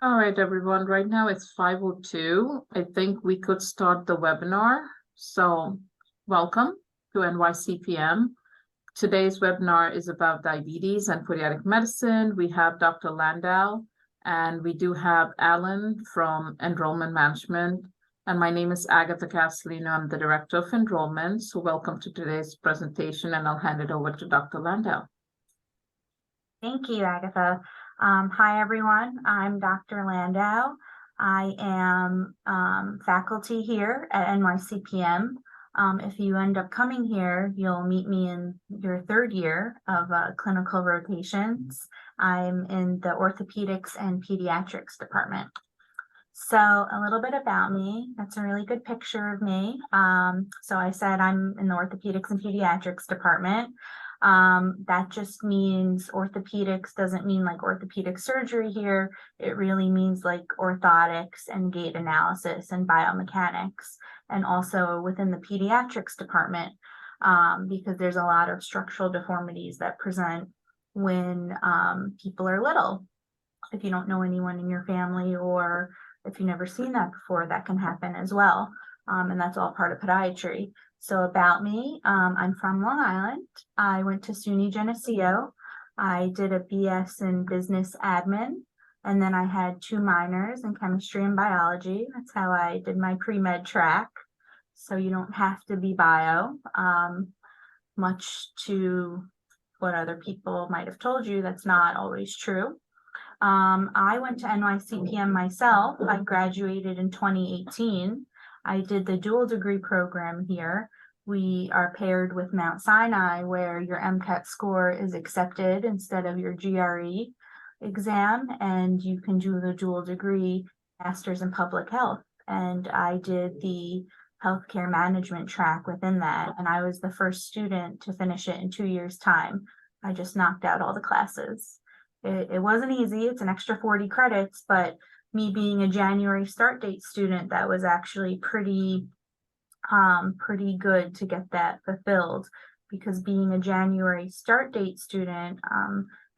All right, everyone. Right now it's 5:02. I think we could start the webinar. So welcome to NYCPM. Today's webinar is about diabetes and podiatric medicine. We have Dr. Landau, and we do have Alan from Enrollment Management. And my name is Agatha Castellino. I'm the Director of Enrollment. So welcome to today's presentation, and I'll hand it over to Dr. Landau. Thank you, Agatha. Hi, everyone. I'm Dr. Landau. I am faculty here at NYCPM. If you end up coming here, you'll meet me in your third year of clinical rotations. I'm in the orthopedics and pediatrics department. So a little bit about me. That's a really good picture of me. So I said I'm in the orthopedics and pediatrics department. That just means orthopedics doesn't mean like orthopedic surgery here. It really means like orthotics and gait analysis and biomechanics, and also within the pediatrics department, because there's a lot of structural deformities that present when people are little. If you don't know anyone in your family, or if you've never seen that before, that can happen as well. And that's all part of podiatry. So about me, I'm from Long Island. I went to SUNY Geneseo. I did a BS in business admin, and then I had 2 minors in chemistry and biology. That's how I did my pre-med track. So you don't have to be bio, much to what other people might have told you. That's not always true. I went to NYCPM myself. I graduated in 2018. I did the dual degree program here. We are paired with Mount Sinai, where your MCAT score is accepted instead of your GRE exam, and you can do the dual degree master's in public health. And I did the healthcare management track within that, and I was the first student to finish it in 2 years' time. I just knocked out all the classes. It wasn't easy. It's an extra 40 credits, but me being a January start date student, that was actually pretty good to get that fulfilled, because being a January start date student,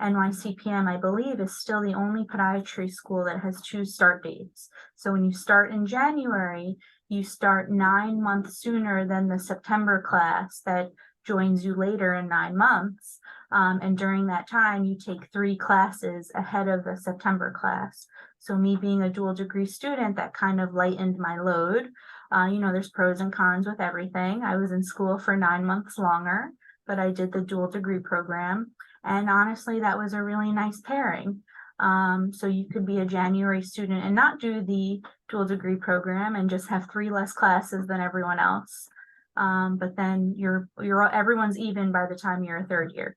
NYCPM, I believe, is still the only podiatry school that has 2 start dates. So when you start in January, you start 9 months sooner than the September class that joins you later in 9 months. And during that time, you take 3 classes ahead of the September class. So me being a dual degree student, that kind of lightened my load. There's pros and cons with everything. I was in school for 9 months longer, but I did the dual degree program. And honestly, that was a really nice pairing. So you could be a January student and not do the dual degree program and just have 3 less classes than everyone else. But then everyone's even by the time you're a third year.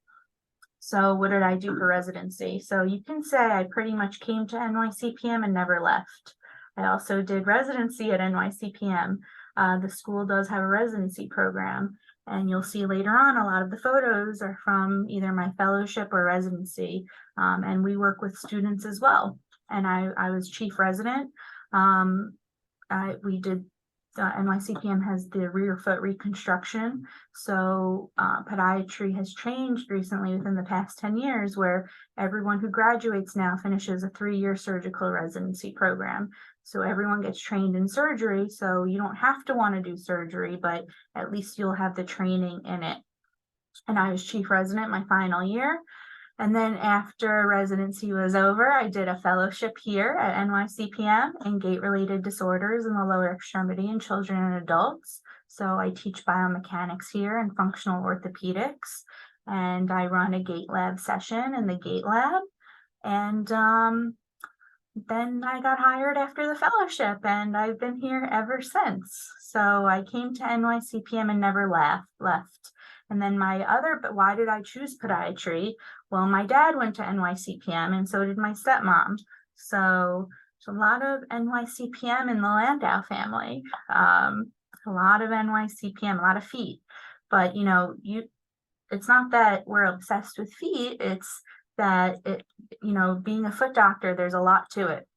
So what did I do for residency? So you can say I pretty much came to NYCPM and never left. I also did residency at NYCPM. The school does have a residency program, and you'll see later on a lot of the photos are from either my fellowship or residency, and we work with students as well. And I was chief resident. We did NYCPM has the rear foot reconstruction. So podiatry has changed recently within the past 10 years, where everyone who graduates now finishes a 3-year surgical residency program. So everyone gets trained in surgery. So you don't have to want to do surgery, but at least you'll have the training in it. And I was chief resident my final year. And then after residency was over, I did a fellowship here at NYCPM in gait-related disorders in the lower extremity in children and adults. So I teach biomechanics here and functional orthopedics, and I run a gait lab session in the gait lab. And then I got hired after the fellowship, and I've been here ever since. So I came to NYCPM and never left. And then but why did I choose podiatry? Well, my dad went to NYCPM, and so did my stepmom. So there's a lot of NYCPM in the Landau family. A lot of NYCPM, a lot of feet. But it's not that we're obsessed with feet. It's that being a foot doctor, there's a lot to it.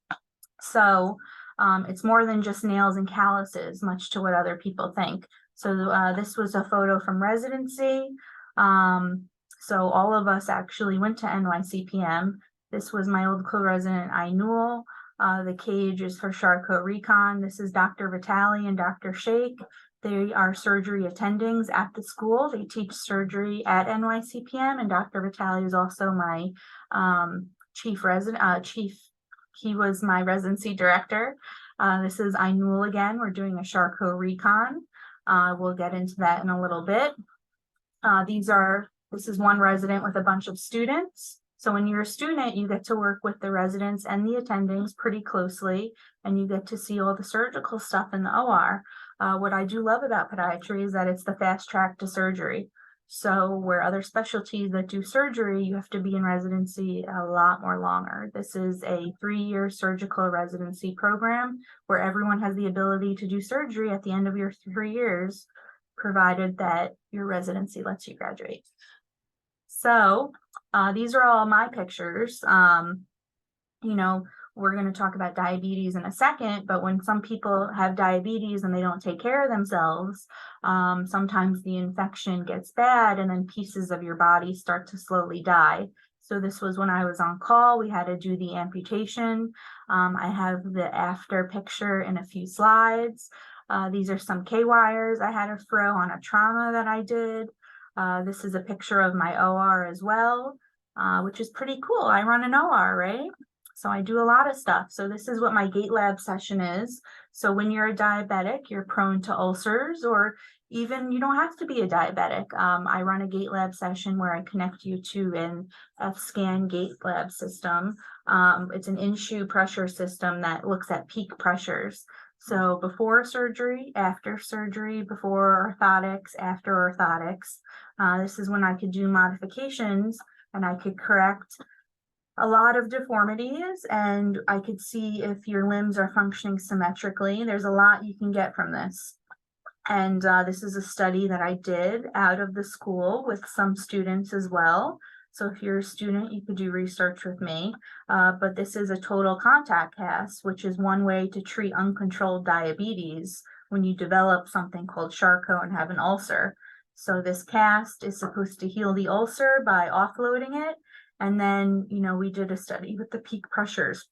So it's more than just nails and calluses, much to what other people think. So this was a photo from residency. So all of us actually went to NYCPM. This was my old co-resident, Ainul. The cage is for Charcot Recon. This is Dr. Vitale and Dr. Shake. They are surgery attendings at the school. They teach surgery at NYCPM, and Dr. Vitale is also my he was my residency director. This is Ainul again. We're doing a Charcot Recon. We'll get into that in a little bit. This is one resident with a bunch of students. So when you're a student, you get to work with the residents and the attendings pretty closely, and you get to see all the surgical stuff in the OR. What I do love about podiatry is that it's the fast track to surgery. So where other specialties that do surgery, you have to be in residency a lot more longer. This is a 3-year surgical residency program where everyone has the ability to do surgery at the end of your 3 years, provided that your residency lets you graduate. So these are all my pictures. We're going to talk about diabetes in a second, but when some people have diabetes and they don't take care of themselves, sometimes the infection gets bad and then pieces of your body start to slowly die. So this was when I was on call. We had to do the amputation. I have the after picture in a few slides. These are some K-wires I had to throw on a trauma that I did. This is a picture of my OR as well, which is pretty cool. I run an OR, right? So I do a lot of stuff. So this is what my gait lab session is. So when you're a diabetic, you're prone to ulcers, or even you don't have to be a diabetic. I run a gait lab session where I connect you to an F-scan gait lab system. It's an in-shoe pressure system that looks at peak pressures. So before surgery, after surgery, before orthotics, after orthotics. This is when I could do modifications and I could correct a lot of deformities, and I could see if your limbs are functioning symmetrically. There's a lot you can get from this. And this is a study that I did out of the school with some students as well. So if you're a student, you could do research with me. But this is a total contact cast, which is one way to treat uncontrolled diabetes when you develop something called Charcot and have an ulcer. So this cast is supposed to heal the ulcer by offloading it. And then, we did a study with the peak pressures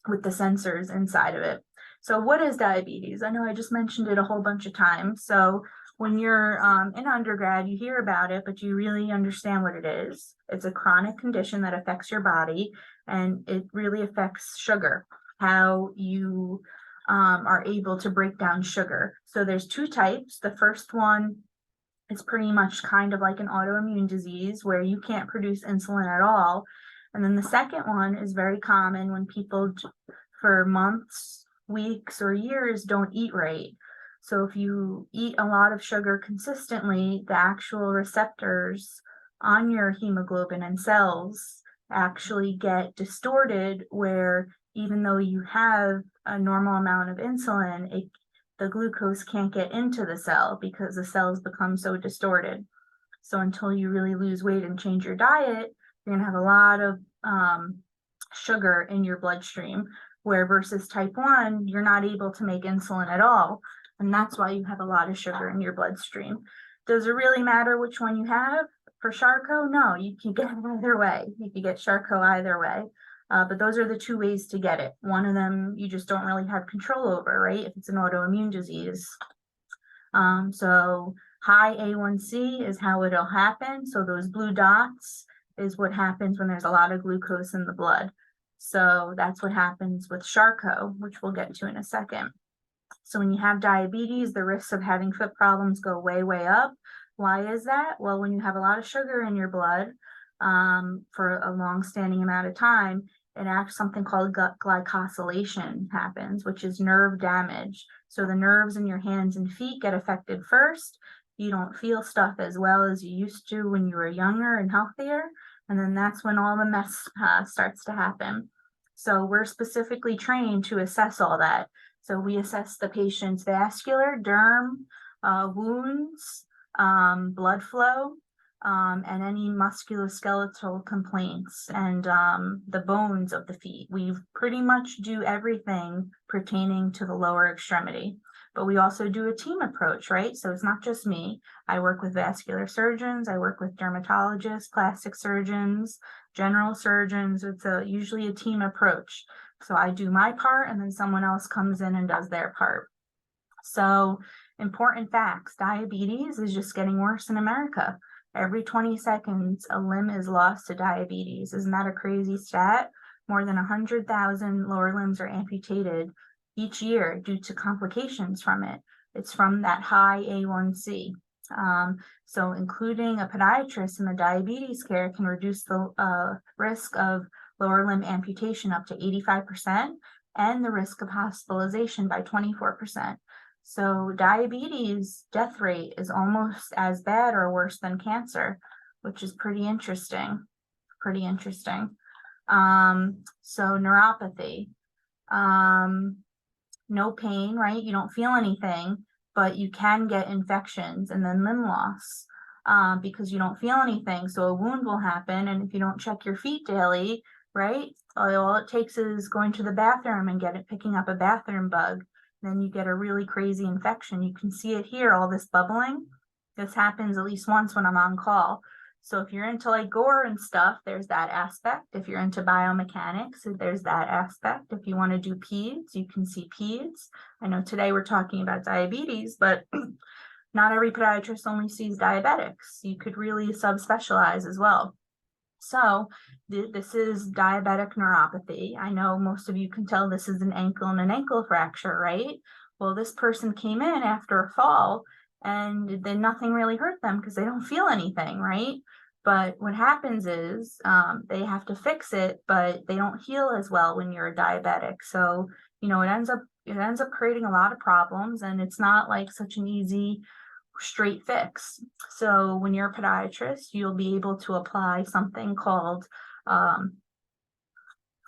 with the sensors inside of it. So what is diabetes? I know I just mentioned it a whole bunch of times. So when you're in undergrad, you hear about it, but you really understand what it is. It's a chronic condition that affects your body, and it really affects sugar, how you are able to break down sugar. So there's 2 types. The first one, it's pretty much kind of like an autoimmune disease where you can't produce insulin at all. And then the second one is very common when people for months, weeks, or years don't eat right. So if you eat a lot of sugar consistently, the actual receptors on your hemoglobin and cells actually get distorted, where even though you have a normal amount of insulin, the glucose can't get into the cell because the cells become so distorted. So until you really lose weight and change your diet, you're going to have a lot of sugar in your bloodstream, where versus type 1, you're not able to make insulin at all. And that's why you have a lot of sugar in your bloodstream. Does it really matter which one you have? For Charcot, no, you can get it either way. You can get Charcot either way. But those are the 2 ways to get it. One of them you just don't really have control over, right? If it's an autoimmune disease. So high A1C is how it'll happen. So those blue dots is what happens when there's a lot of glucose in the blood. So that's what happens with Charcot, which we'll get to in a second. So when you have diabetes, the risks of having foot problems go way, way up. Why is that? Well, when you have a lot of sugar in your blood for a long-standing amount of time, something called glycosylation happens, which is nerve damage. So the nerves in your hands and feet get affected first. You don't feel stuff as well as you used to when you were younger and healthier. And then that's when all the mess starts to happen. So we're specifically trained to assess all that. So we assess the patient's vascular, derm, wounds, blood flow, and any musculoskeletal complaints, and the bones of the feet. We pretty much do everything pertaining to the lower extremity. But we also do a team approach, right? So it's not just me. I work with vascular surgeons, I work with dermatologists, plastic surgeons, general surgeons. It's usually a team approach. So I do my part and then someone else comes in and does their part. So important facts, diabetes is just getting worse in America. Every 20 seconds, a limb is lost to diabetes. Isn't that a crazy stat? More than 100,000 lower limbs are amputated each year due to complications from it. It's from that high A1C. So including a podiatrist in the diabetes care can reduce the risk of lower limb amputation up to 85% and the risk of hospitalization by 24%. So diabetes death rate is almost as bad or worse than cancer, which is pretty interesting. So neuropathy, no pain, right? You don't feel anything, but you can get infections and then limb loss because you don't feel anything. So a wound will happen. And if you don't check your feet daily, right? All it takes is going to the bathroom and picking up a bathroom bug. Then you get a really crazy infection. You can see it here, all this bubbling. This happens at least once when I'm on call. So if you're into like gore and stuff, there's that aspect. If you're into biomechanics, there's that aspect. If you want to do peds, you can see peds. I know today we're talking about diabetes, but not every podiatrist only sees diabetics. You could really subspecialize as well. So this is diabetic neuropathy. I know most of you can tell this is an ankle and an ankle fracture, right? Well, this person came in after a fall and then nothing really hurt them because they don't feel anything, right? But what happens is they have to fix it, but they don't heal as well when you're a diabetic. So, it ends up creating a lot of problems, and it's not like such an easy straight fix. So when you're a podiatrist, you'll be able to apply something called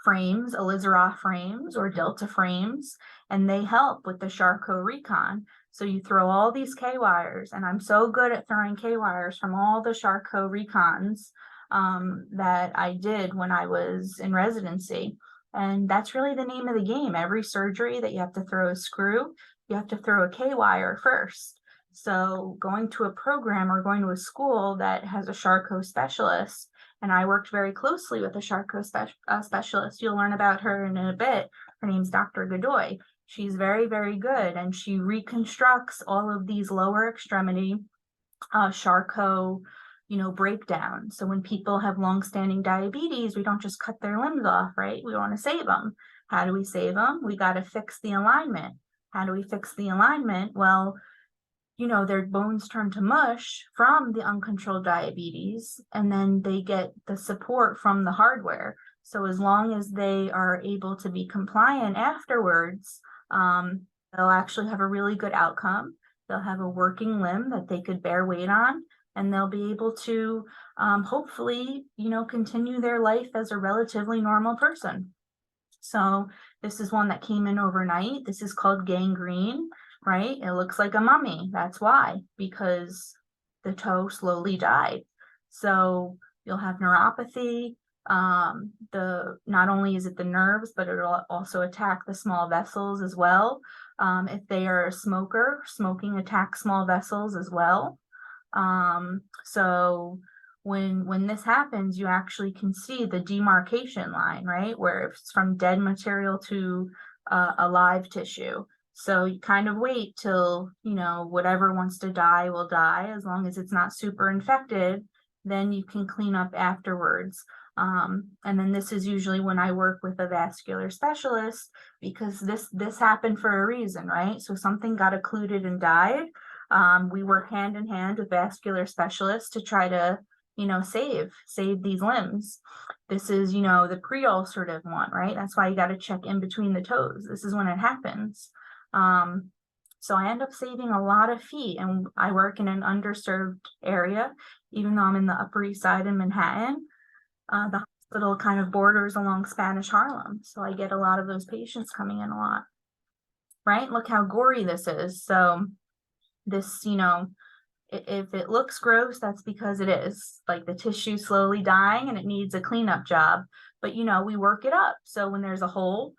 frames, Alizaroff frames or Delta frames, and they help with the Charcot recon. So you throw all these K-wires, and I'm so good at throwing K-wires from all the Charcot recons that I did when I was in residency. And that's really the name of the game. Every surgery that you have to throw a screw, you have to throw a K-wire first. So going to a program or going to a school that has a Charcot specialist, and I worked very closely with a Charcot specialist. You'll learn about her in a bit. Her name's Dr. Godoy. She's very, very good, and she reconstructs all of these lower extremity Charcot, breakdown. So when people have long-standing diabetes, we don't just cut their limbs off, right? We want to save them. How do we save them? We got to fix the alignment. How do we fix the alignment? Well, their bones turn to mush from the uncontrolled diabetes, and then they get the support from the hardware. So as long as they are able to be compliant afterwards, they'll actually have a really good outcome. They'll have a working limb that they could bear weight on, and they'll be able to hopefully, continue their life as a relatively normal person. So this is one that came in overnight. This is called gangrene. Right? It looks like a mummy. That's why, because the toe slowly died. So you'll have neuropathy. Not only is it the nerves, but it'll also attack the small vessels as well. If they are a smoker, smoking attacks small vessels as well. So when this happens, you actually can see the demarcation line, right? Where it's from dead material to a live tissue. So you kind of wait till, whatever wants to die will die. As long as it's not super infected, then you can clean up afterwards. And then this is usually when I work with a vascular specialist, because this happened for a reason, right? So something got occluded and died. We work hand in hand with vascular specialists to try to, save these limbs. This is, the pre-ulcerative one, right? That's why you got to check in between the toes. This is when it happens. So I end up saving a lot of feet, and I work in an underserved area, even though I'm in the Upper East Side in Manhattan. The hospital kind of borders along Spanish Harlem. So I get a lot of those patients coming in a lot, right? Look how gory this is. So this, if it looks gross, that's because it is. Like the tissue slowly dying and it needs a cleanup job. But, we work it up. So when there's a hole,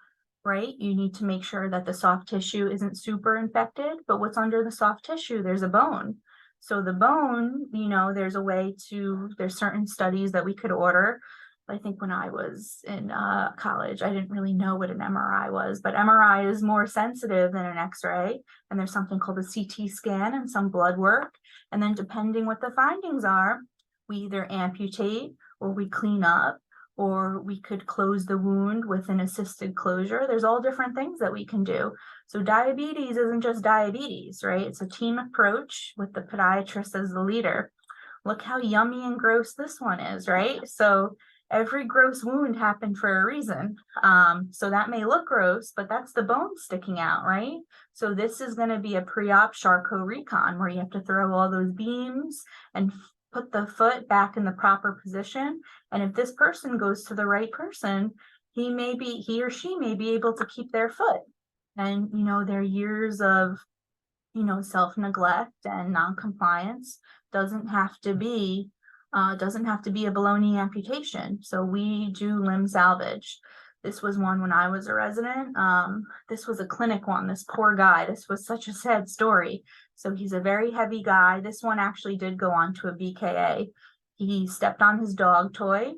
right, you need to make sure that the soft tissue isn't super infected. But what's under the soft tissue? There's a bone. So the bone, there's certain studies that we could order, I think when I was in college, I didn't really know what an MRI was, but MRI is more sensitive than an X-ray. And there's something called a CT scan and some blood work. And then depending what the findings are, we either amputate or we clean up, or we could close the wound with an assisted closure. There's all different things that we can do. So diabetes isn't just diabetes, right? It's a team approach with the podiatrist as the leader. Look how yummy and gross this one is, right? So every gross wound happened for a reason. So that may look gross, but that's the bone sticking out, right? So this is going to be a pre-op Charcot recon where you have to throw all those beams and put the foot back in the proper position. And if this person goes to the right person, he or she may be able to keep their foot. And, their years of, self-neglect and non-compliance doesn't have to be a baloney amputation. So we do limb salvage. This was one when I was a resident. This was a clinic one, this poor guy. This was such a sad story. So he's a very heavy guy. This one actually did go on to a BKA. He stepped on his dog toy.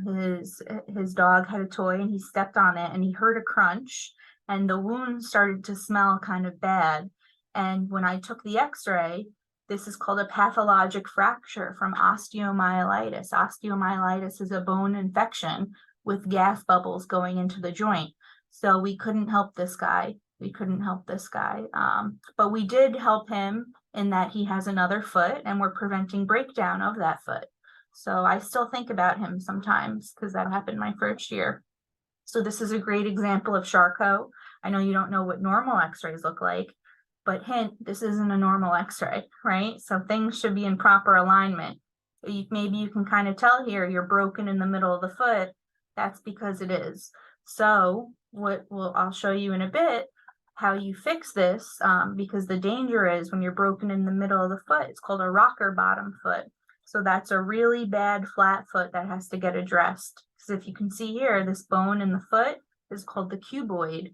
His dog had a toy and he stepped on it and he heard a crunch and the wound started to smell kind of bad. And when I took the x-ray, this is called a pathologic fracture from osteomyelitis. Osteomyelitis is a bone infection with gas bubbles going into the joint. So we couldn't help this guy. But we did help him in that he has another foot and we're preventing breakdown of that foot. So I still think about him sometimes because that happened my first year. So this is a great example of Charcot. I know you don't know what normal x-rays look like, but hint, this isn't a normal x-ray, right? So things should be in proper alignment. Maybe you can kind of tell here you're broken in the middle of the foot. That's because it is. So I'll show you in a bit how you fix this, because the danger is when you're broken in the middle of the foot, it's called a rocker bottom foot. So that's a really bad flat foot that has to get addressed. Because if you can see here, this bone in the foot is called the cuboid.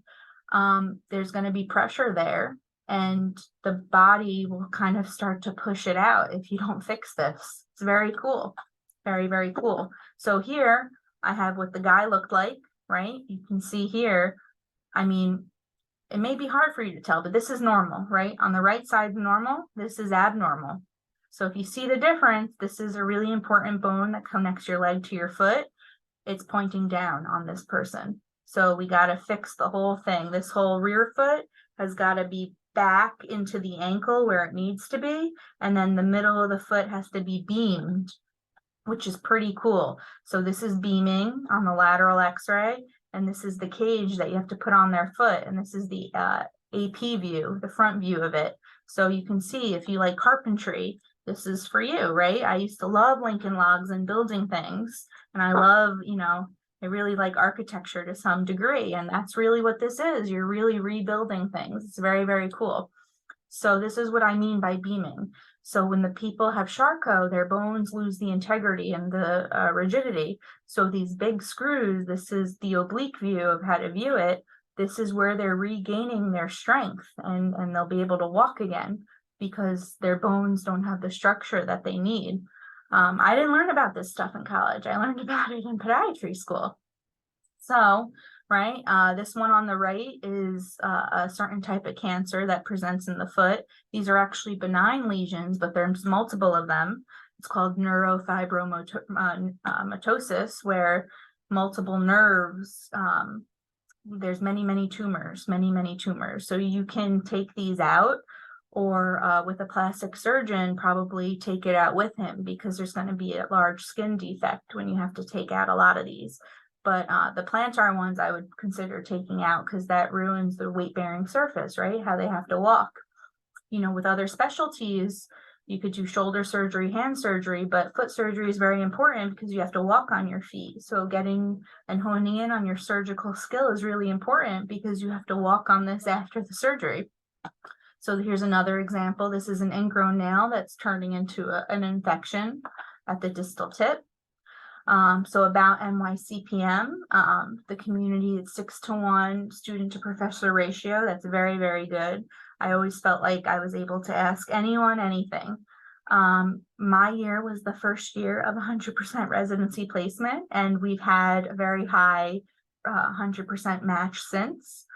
There's going to be pressure there and the body will kind of start to push it out if you don't fix this. It's very cool. Very, very cool. So here I have what the guy looked like, right? You can see here, I mean, it may be hard for you to tell, but this is normal, right? On the right side, normal, this is abnormal. So if you see the difference, this is a really important bone that connects your leg to your foot. It's pointing down on this person. So we got to fix the whole thing. This whole rear foot has got to be back into the ankle where it needs to be. And then the middle of the foot has to be beamed, which is pretty cool. So this is beaming on the lateral x-ray. And this is the cage that you have to put on their foot. And this is the AP view, the front view of it. So you can see if you like carpentry, this is for you, right? I used to love Lincoln logs and building things. And I love, I really like architecture to some degree. And that's really what this is. You're really rebuilding things. It's very, very cool. So this is what I mean by beaming. So when the people have Charcot, their bones lose the integrity and the rigidity. So these big screws, this is the oblique view of how to view it. This is where they're regaining their strength and they'll be able to walk again because their bones don't have the structure that they need. I didn't learn about this stuff in college. I learned about it in podiatry school. So, right, this one on the right is a certain type of cancer that presents in the foot. These are actually benign lesions, but there's multiple of them. It's called neurofibromatosis, where multiple nerves, there's many tumors. So you can take these out or with a plastic surgeon, probably take it out with him because there's going to be a large skin defect when you have to take out a lot of these. But the plantar ones I would consider taking out because that ruins the weight-bearing surface, right? How they have to walk. With other specialties, you could do shoulder surgery, hand surgery, but foot surgery is very important because you have to walk on your feet. So getting and honing in on your surgical skill is really important because you have to walk on this after the surgery. So here's another example. This is an ingrown nail that's turning into an infection at the distal tip. So about NYCPM, the community is 6-to-1 student to professor ratio. That's very, very good. I always felt like I was able to ask anyone anything. My year was the first year of 100% residency placement, and we've had a very high 100% match since.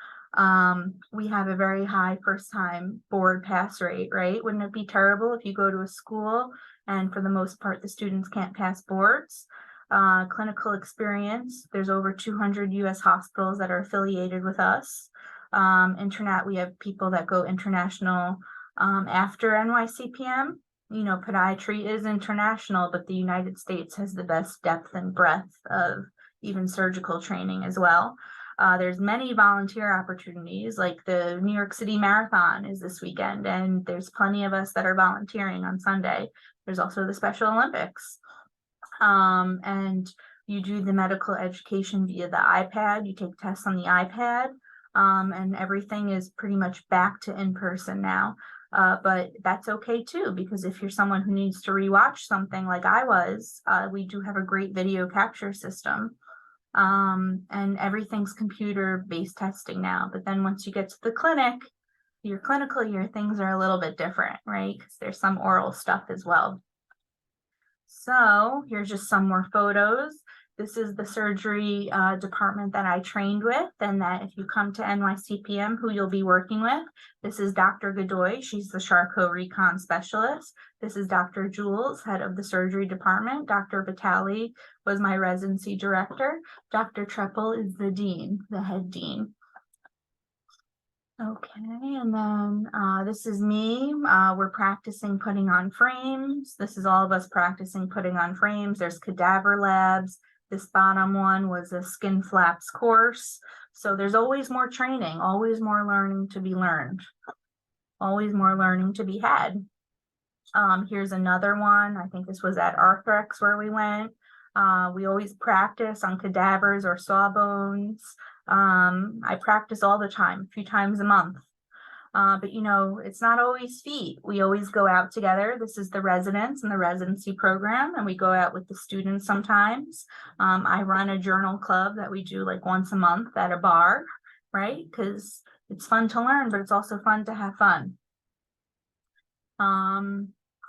We have a very high first-time board pass rate, right? Wouldn't it be terrible if you go to a school and for the most part the students can't pass boards? Clinical experience, there's over 200 US hospitals that are affiliated with us. We have people that go international after NYCPM. You know, podiatry is international, but the United States has the best depth and breadth of even surgical training as well. There's many volunteer opportunities, like the New York City Marathon is this weekend, and there's plenty of us that are volunteering on Sunday. There's also the Special Olympics. And you do the medical education via the iPad. You take tests on the iPad, and everything is pretty much back to in-person now. But that's okay too, because if you're someone who needs to rewatch something like I was, we do have a great video capture system. And everything's computer-based testing now. But then once you get to the clinic, your clinical year, things are a little bit different, right? Because there's some oral stuff as well. So here's just some more photos. This is the surgery department that I trained with, and that if you come to NYCPM, who you'll be working with. This is Dr. Godoy. She's the Charcot Recon specialist. This is Dr. Jules, head of the surgery department. Dr. Vitale was my residency director. Dr. Treppel is the dean, the head dean. Okay, and then this is me. We're practicing putting on frames. This is all of us practicing putting on frames. There's cadaver labs. This bottom one was a skin flaps course. So there's always more training, always more learning to be learned, always more learning to be had. Here's another one. I think this was at Arthrex where we went. We always practice on cadavers or sawbones. I practice all the time, a few times a month. But you know, it's not always feet. We always go out together. This is the residents and the residency program, and we go out with the students sometimes. I run a journal club that we do like once a month at a bar, right? Because it's fun to learn, but it's also fun to have fun.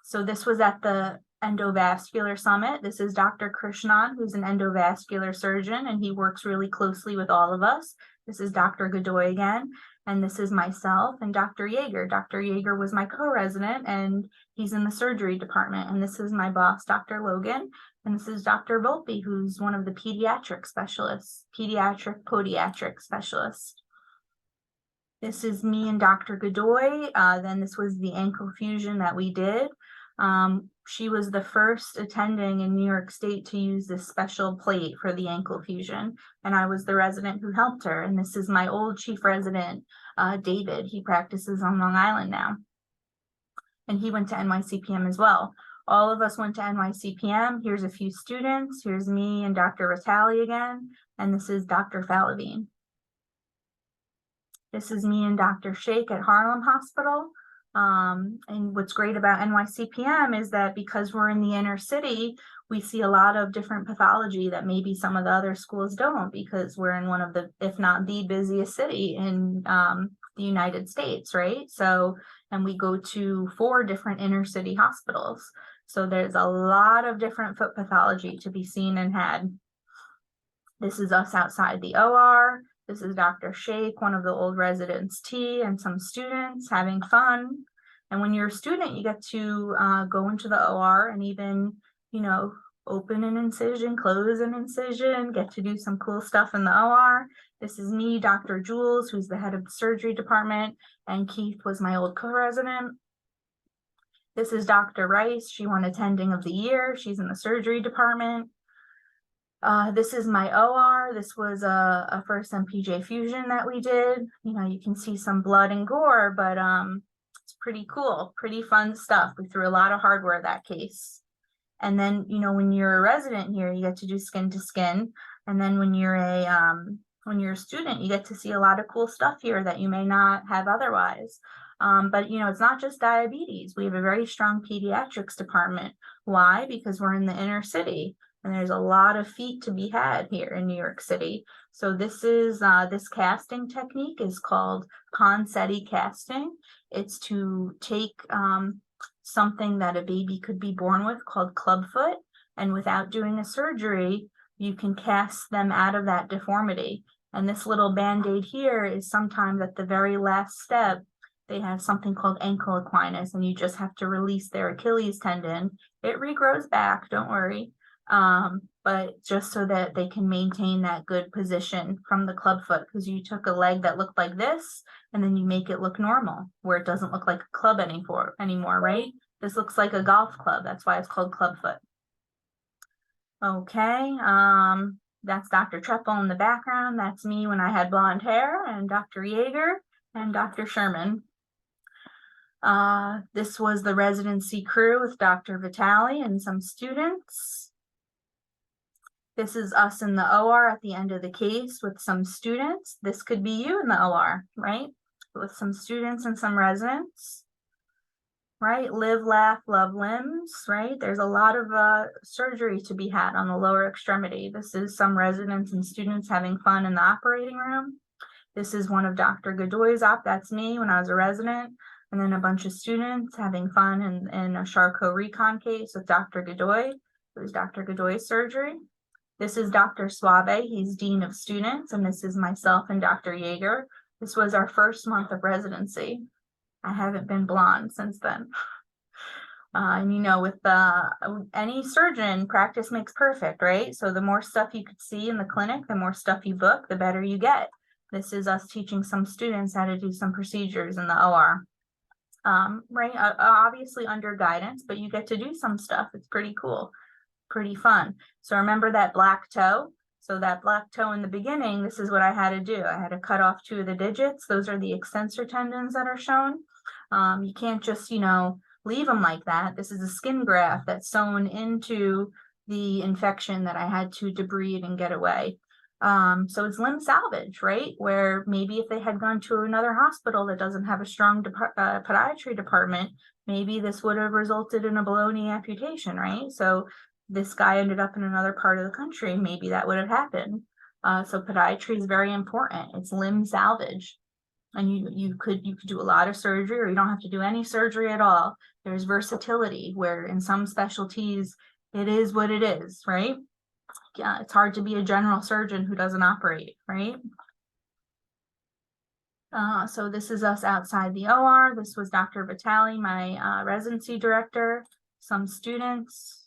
So this was at the endovascular summit. This is Dr. Krishnan, who's an endovascular surgeon, and he works really closely with all of us. This is Dr. Godoy again, and this is myself and Dr. Yeager. Dr. Yeager was my co-resident, and he's in the surgery department. And this is my boss, Dr. Logan, and this is Dr. Volpe, who's one of the pediatric specialists, podiatric specialist. This is me and Dr. Godoy. Then this was the ankle fusion that we did. She was the first attending in New York State to use this special plate for the ankle fusion, and I was the resident who helped her. And this is my old chief resident, David. He practices on Long Island now, and he went to NYCPM as well. All of us went to NYCPM. Here's a few students. Here's me and Dr. Vitale again, and this is Dr. Falavine. This is me and Dr. Sheikh at Harlem Hospital. And what's great about NYCPM is that because we're in the inner city, we see a lot of different pathology that maybe some of the other schools don't, because we're in one of the, if not the busiest city in the United States, right? So, and we go to 4 different inner city hospitals. So there's a lot of different foot pathology to be seen and had. This is us outside the OR. This is Dr. Sheikh, one of the old residents, T, and some students having fun. And when you're a student, you get to go into the OR and even, you know, open an incision, close an incision, get to do some cool stuff in the OR. This is me, Dr. Jules, who's the head of the surgery department, and Keith was my old co-resident. This is Dr. Rice. She won attending of the year. She's in the surgery department. This is my OR. This was a first MPJ fusion that we did. You know, you can see some blood and gore, but it's pretty cool, pretty fun stuff. We threw a lot of hardware that case. And then, you know, when you're a resident here, you get to do skin to skin. And then when you're a student, you get to see a lot of cool stuff here that you may not have otherwise. But, you know, it's not just diabetes. We have a very strong pediatrics department. Why? Because we're in the inner city. And there's a lot of feet to be had here in New York City. So this is this casting technique is called Ponseti casting. It's to take something that a baby could be born with called clubfoot. And without doing a surgery, you can cast them out of that deformity. And this little Band-Aid here is sometimes at the very last step, they have something called ankle equinus, and you just have to release their Achilles tendon. It regrows back, don't worry. But just so that they can maintain that good position from the clubfoot, because you took a leg that looked like this, and then you make it look normal, where it doesn't look like a club anymore, right? This looks like a golf club. That's why it's called clubfoot. Okay, that's Dr. Treppel in the background. That's me when I had blonde hair, and Dr. Yeager and Dr. Sherman. This was the residency crew with Dr. Vitale and some students. This is us in the OR at the end of the case with some students. This could be you in the OR, right? With some students and some residents, right? Live, laugh, love limbs, right? There's a lot of surgery to be had on the lower extremity. This is some residents and students having fun in the operating room. This is one of Dr. Godoy's that's me when I was a resident. And then a bunch of students having fun in a Charcot recon case with Dr. Godoy. It was Dr. Godoy's surgery. This is Dr. Suave, he's Dean of Students, and this is myself and Dr. Yeager. This was our first month of residency. I haven't been blonde since then. And you know, with any surgeon, practice makes perfect, right? So the more stuff you could see in the clinic, the more stuff you book, the better you get. This is us teaching some students how to do some procedures in the OR. Right, obviously under guidance, but you get to do some stuff. It's pretty cool, pretty fun. So remember that black toe? So that black toe in the beginning, this is what I had to do. I had to cut off 2 of the digits. Those are the extensor tendons that are shown. You can't just, you know, leave them like that. This is a skin graft that's sewn into the infection that I had to debride and get away. So it's limb salvage, right? Where maybe if they had gone to another hospital that doesn't have a strong podiatry department, maybe this would have resulted in a below knee amputation, right? So this guy ended up in another part of the country, maybe that would have happened. So podiatry is very important. It's limb salvage. And you could do a lot of surgery, or you don't have to do any surgery at all. There's versatility where in some specialties, it is what it is, right? Yeah, it's hard to be a general surgeon who doesn't operate, right? So this is us outside the OR. This was Dr. Vitale, my residency director, some students.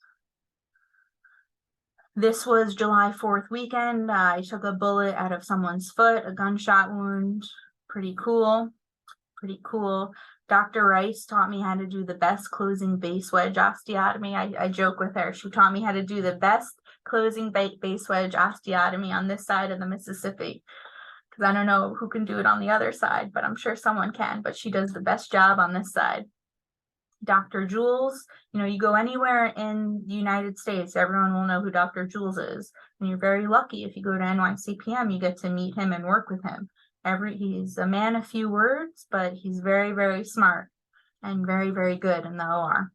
This was July 4th weekend. I took a bullet out of someone's foot, a gunshot wound. Pretty cool, pretty cool. Dr. Rice taught me how to do the best closing base wedge osteotomy. I joke with her. She taught me how to do the best closing base wedge osteotomy on this side of the Mississippi. Because I don't know who can do it on the other side, but I'm sure someone can. But she does the best job on this side. Dr. Jules, you know, you go anywhere in the United States, everyone will know who Dr. Jules is. And you're very lucky if you go to NYCPM, you get to meet him and work with him. He's a man of few words, but he's very, very smart and very, very good in the OR.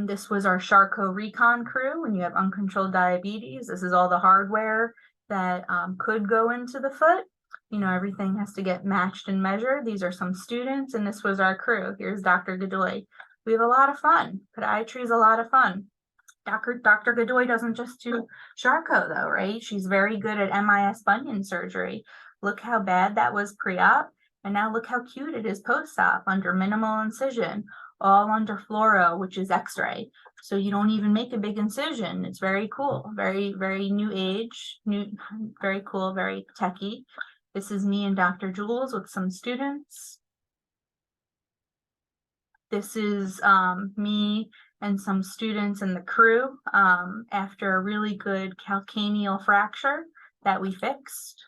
This was our Charcot recon crew. When you have uncontrolled diabetes, this is all the hardware that could go into the foot. You know, everything has to get matched and measured. These are some students, and this was our crew. Here's Dr. Godoy. We have a lot of fun. Podiatry is a lot of fun. Dr. Godoy doesn't just do Charcot though, right? She's very good at MIS bunion surgery. Look how bad that was pre-op, and now look how cute it is post-op under minimal incision, all under fluoro, which is X-ray. So you don't even make a big incision. It's very cool, very, very new age, very cool, very techy. This is me and Dr. Jules with some students. This is me and some students in the crew after a really good calcaneal fracture that we fixed.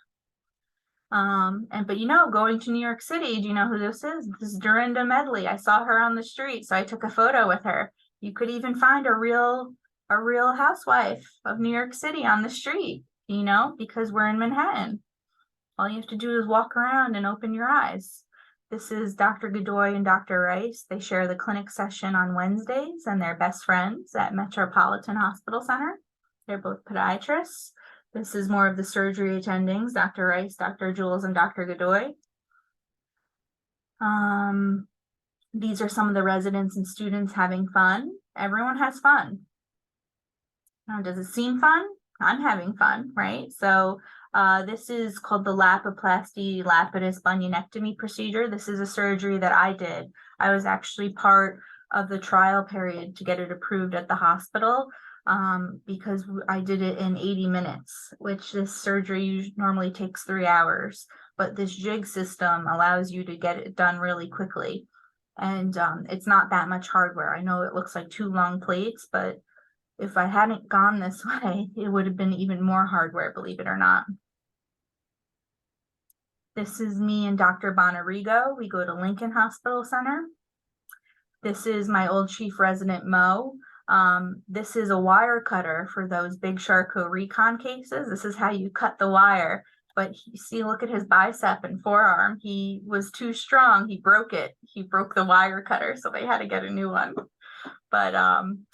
But you know, going to New York City, do you know who this is? This is Dorinda Medley. I saw her on the street, so I took a photo with her. You could even find a real housewife of New York City on the street, you know, because we're in Manhattan. All you have to do is walk around and open your eyes. This is Dr. Godoy and Dr. Rice. They share the clinic session on Wednesdays, and they're best friends at Metropolitan Hospital Center. They're both podiatrists. This is more of the surgery attendings, Dr. Rice, Dr. Jules, and Dr. Godoy. These are some of the residents and students having fun. Everyone has fun. Now, does it seem fun? I'm having fun, right? So this is called the Lapiplasty lapidus bunionectomy procedure. This is a surgery that I did. I was actually part of the trial period to get it approved at the hospital because I did it in 80 minutes, which this surgery normally takes 3 hours. But this jig system allows you to get it done really quickly. And it's not that much hardware. I know it looks like 2 long plates, but if I hadn't gone this way, it would have been even more hardware, believe it or not. This is me and Dr. Bonarigo. We go to Lincoln Hospital Center. This is my old chief resident, Mo. This is a wire cutter for those big Charcot recon cases. This is how you cut the wire. But see, look at his bicep and forearm. He was too strong. He broke it. He broke the wire cutter, so they had to get a new one. But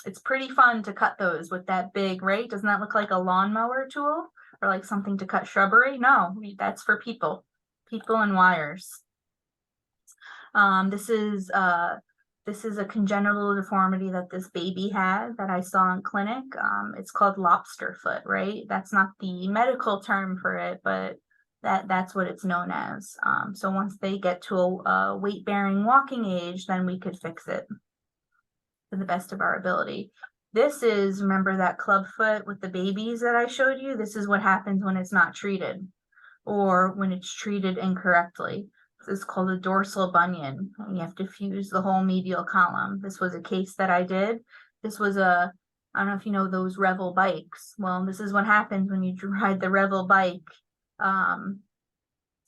it's pretty fun to cut those with that big, right? Doesn't that look like a lawnmower tool or like something to cut shrubbery? No, that's for people and wires. This is a congenital deformity that this baby had that I saw in clinic. It's called lobster foot, right? That's not the medical term for it, but that's what it's known as. So once they get to a weight-bearing walking age, then we could fix it to the best of our ability. This is, remember that club foot with the babies that I showed you? This is what happens when it's not treated or when it's treated incorrectly. This is called a dorsal bunion. You have to fuse the whole medial column. This was a case that I did. This was I don't know if you know those Revel bikes. Well, this is what happens when you ride the Revel bike, and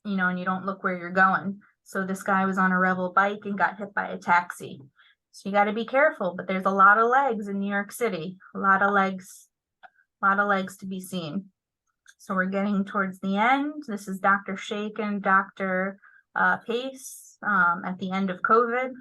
you don't look where you're going. So this guy was on a Revel bike and got hit by a taxi. So you got to be careful, but there's a lot of legs in New York City, a lot of legs to be seen. So we're getting towards the end. This is Dr. Shake and Dr. Pace at the end of COVID.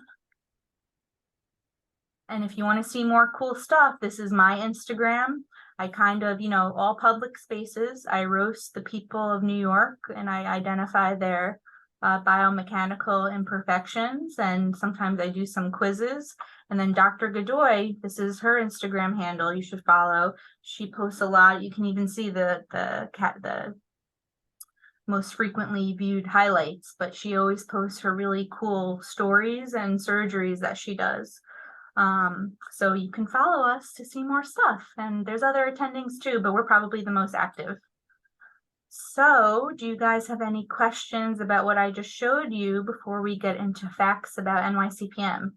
And if you want to see more cool stuff, this is my Instagram. I kind of, all public spaces. I roast the people of New York and I identify their biomechanical imperfections, and sometimes I do some quizzes. And then Dr. Godoy, this is her Instagram handle. You should follow. She posts a lot. You can even see the most frequently viewed highlights, but she always posts her really cool stories and surgeries that she does. So you can follow us to see more stuff. And there's other attendings too, but we're probably the most active. So do you guys have any questions about what I just showed you before we get into facts about NYCPM?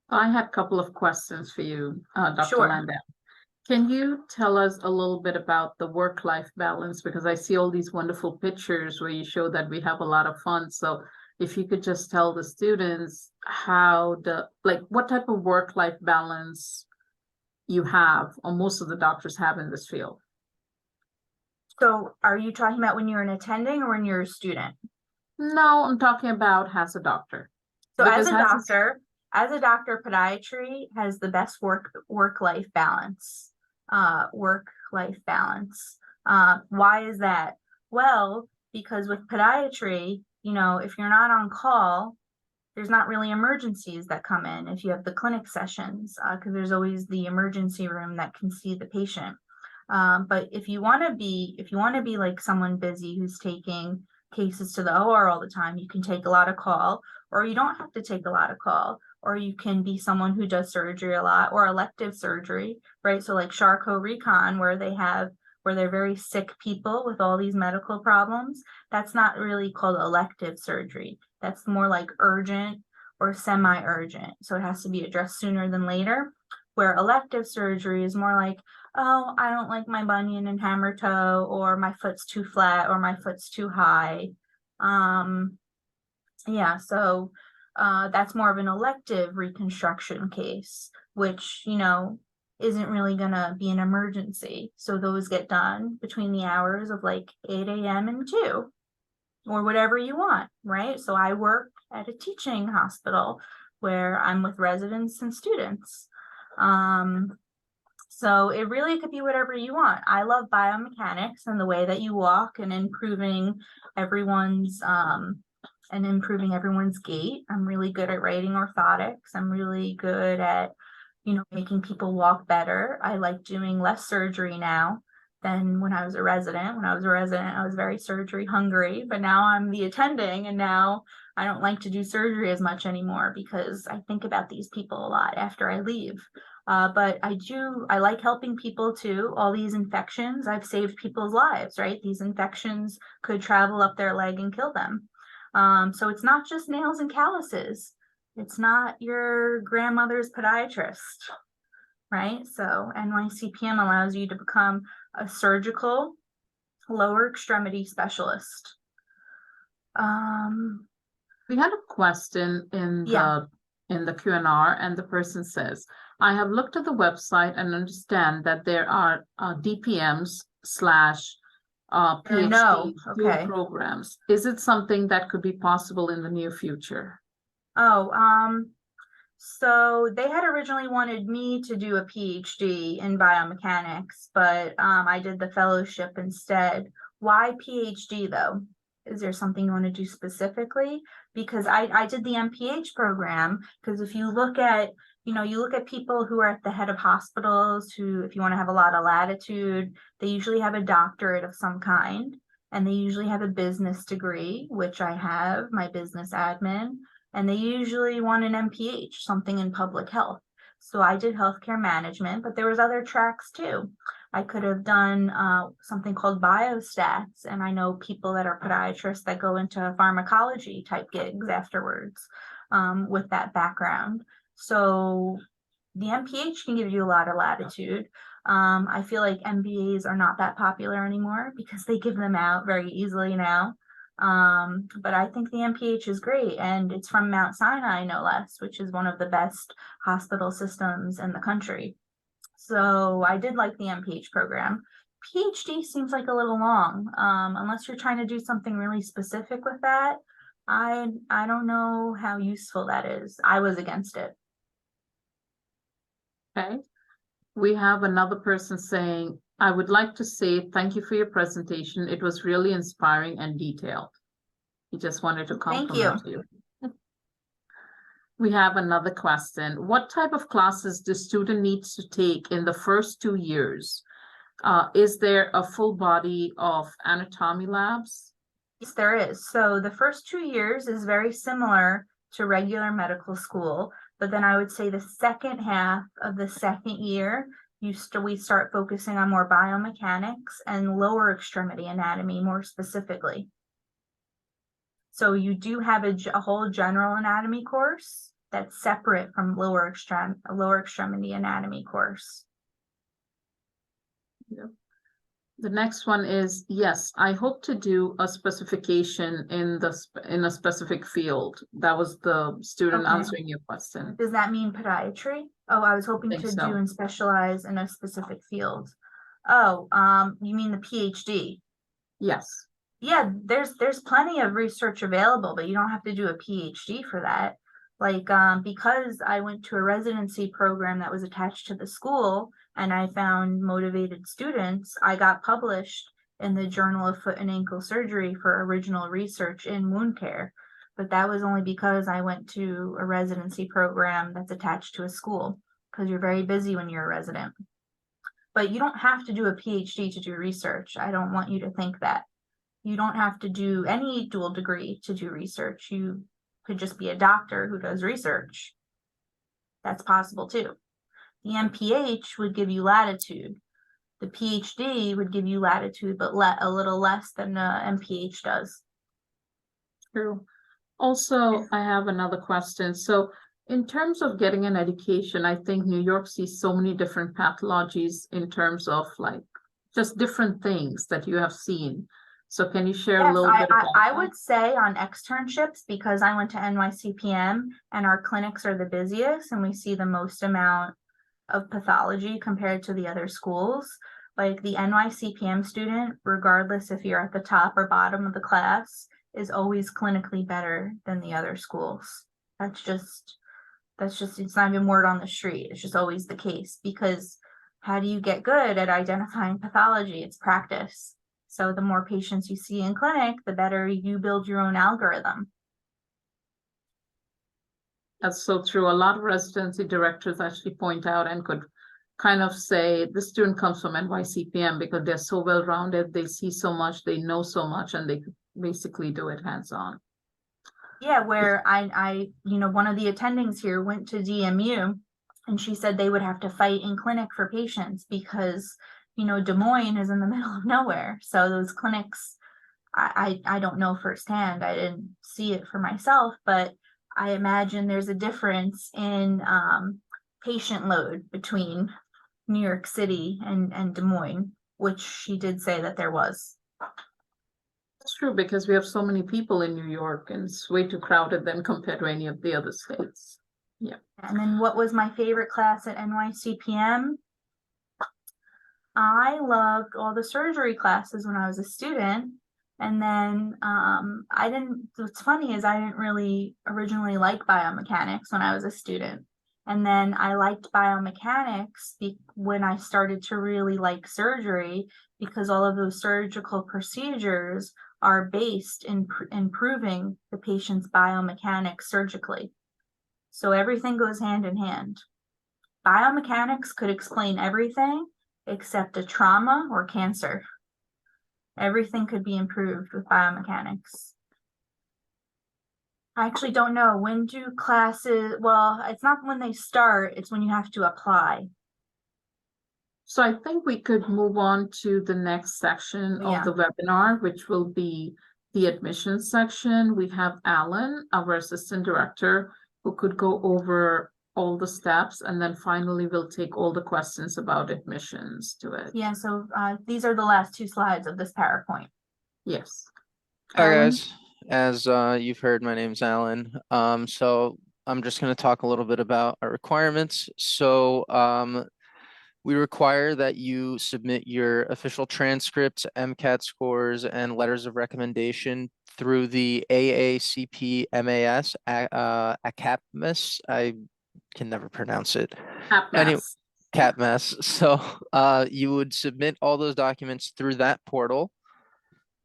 I had a couple of questions for you, Dr. Sure. Landau. Can you tell us a little bit about the work-life balance? Because I see all these wonderful pictures where you show that we have a lot of fun. So if you could just tell the students what type of work-life balance you have, or most of the doctors have in this field. So are you talking about when you're an attending or when you're a student? No, I'm talking about as a doctor. So as a doctor, podiatry has the best work-life balance. Work-life balance. Why is that? Well, because with podiatry, if you're not on call, there's not really emergencies that come in if you have the clinic sessions, because there's always the emergency room that can see the patient. But if you want to be like someone busy who's taking cases to the OR all the time, you can take a lot of call, or you don't have to take a lot of call, or you can be someone who does surgery a lot or elective surgery, right? So like Charcot recon, where they're very sick people with all these medical problems, that's not really called elective surgery. That's more like urgent or semi-urgent. So it has to be addressed sooner than later, where elective surgery is more like, oh, I don't like my bunion and hammer toe, or my foot's too flat, or my foot's too high. So that's more of an elective reconstruction case, which, isn't really gonna be an emergency. So those get done between the hours of like 8 a.m. and 2, or whatever you want, right? So I work at a teaching hospital where I'm with residents and students. So it really could be whatever you want. I love biomechanics and the way that you walk and improving everyone's and improving everyone's gait. I'm really good at writing orthotics. I'm really good at, making people walk better. I like doing less surgery now than when I was a resident. When I was a resident, I was very surgery hungry, but now I'm the attending, and now I don't like to do surgery as much anymore because I think about these people a lot after I leave. But I like helping people too. All these infections, I've saved people's lives, right? These infections could travel up their leg and kill them. So it's not just nails and calluses. It's not your grandmother's podiatrist, right? So NYCPM allows you to become a surgical lower extremity specialist. We had a question in the Q&R, and the person says, I have looked at the website and understand that there are DPMs / PhD okay. programs. Is it something that could be possible in the near future? So they had originally wanted me to do a PhD in biomechanics, but I did the fellowship instead. Why PhD though? Is there something you want to do specifically? Because I did the MPH program, because if you look at, you look at people who are at the head of hospitals who, if you want to have a lot of latitude, they usually have a doctorate of some kind, and they usually have a business degree, which I have, my business admin, and they usually want an MPH, something in public health. So I did healthcare management, but there was other tracks too. I could have done something called biostats, and I know people that are podiatrists that go into pharmacology type gigs afterwards with that background. So the MPH can give you a lot of latitude. I feel like MBAs are not that popular anymore because they give them out very easily now. But I think the MPH is great, and it's from Mount Sinai, no less, which is one of the best hospital systems in the country. So I did like the MPH program. PhD seems like a little long, unless you're trying to do something really specific with that. I don't know how useful that is. I was against it. Okay. We have another person saying, I would like to say thank you for your presentation. It was really inspiring and detailed. He just wanted to compliment you. We have another question. What type of classes do student needs to take in the first 2 years? Is there a full body of anatomy labs? Yes, there is. So the first 2 years is very similar to regular medical school, but then I would say the second half of the second year, we start focusing on more biomechanics and lower extremity anatomy more specifically. So you do have a whole general anatomy course that's separate from lower extremity anatomy course. Yeah. The next one is, yes, I hope to do a specification in a specific field. That was the student answering your question. Does that mean podiatry? Oh, I was hoping to do and specialize in a specific field. Oh, you mean the PhD? Yes. Yeah, there's plenty of research available, but you don't have to do a PhD for that. Like, because I went to a residency program that was attached to the school, and I found motivated students, I got published in the Journal of Foot and Ankle Surgery for original research in wound care. But that was only because I went to a residency program that's attached to a school, because you're very busy when you're a resident. But you don't have to do a PhD to do research. I don't want you to think that. You don't have to do any dual degree to do research. You could just be a doctor who does research. That's possible too. The MPH would give you latitude. The PhD would give you latitude, but a little less than the MPH does. True. Also, I have another question. So in terms of getting an education, I think New York sees so many different pathologies in terms of like just different things that you have seen. So can you share a little bit about that? I would say on externships, because I went to NYCPM and our clinics are the busiest and we see the most amount of pathology compared to the other schools. Like the NYCPM student, regardless if you're at the top or bottom of the class, is always clinically better than the other schools. That's just, it's not even word on the street. It's just always the case, because how do you get good at identifying pathology? It's practice. So the more patients you see in clinic, the better you build your own algorithm. That's so true. A lot of residency directors actually point out and could kind of say the student comes from NYCPM because they're so well-rounded, they see so much, they know so much, and they could basically do it hands-on. Yeah, where one of the attendings here went to DMU, and she said they would have to fight in clinic for patients because, Des Moines is in the middle of nowhere. So those clinics, I don't know firsthand. I didn't see it for myself, but I imagine there's a difference in patient load between New York City and Des Moines, which she did say that there was. That's true, because we have so many people in New York and it's way too crowded than compared to any of the other states. Yeah. And then what was my favorite class at NYCPM? I loved all the surgery classes when I was a student. And then what's funny is I didn't really originally like biomechanics when I was a student. And then I liked biomechanics when I started to really like surgery, because all of those surgical procedures are based in improving the patient's biomechanics surgically. So everything goes hand in hand. Biomechanics could explain everything except a trauma or cancer. Everything could be improved with biomechanics. I actually don't know. When do classes, well, it's not when they start, it's when you have to apply. So I think we could move on to the next section of the webinar, which will be the admissions section. We have Alan, our assistant director, who could go over all the steps, and then finally we'll take all the questions about admissions to it. Yeah, so these are the last two slides of this PowerPoint. Yes. Hi Alan? guys, as you've heard, my name's Alan. So I'm just going to talk a little bit about our requirements. So we require that you submit your official transcripts, MCAT scores, and letters of recommendation through the AACP-MAS, ACAPMAS. I can never pronounce it. Anyway, CAPMAS. So you would submit all those documents through that portal.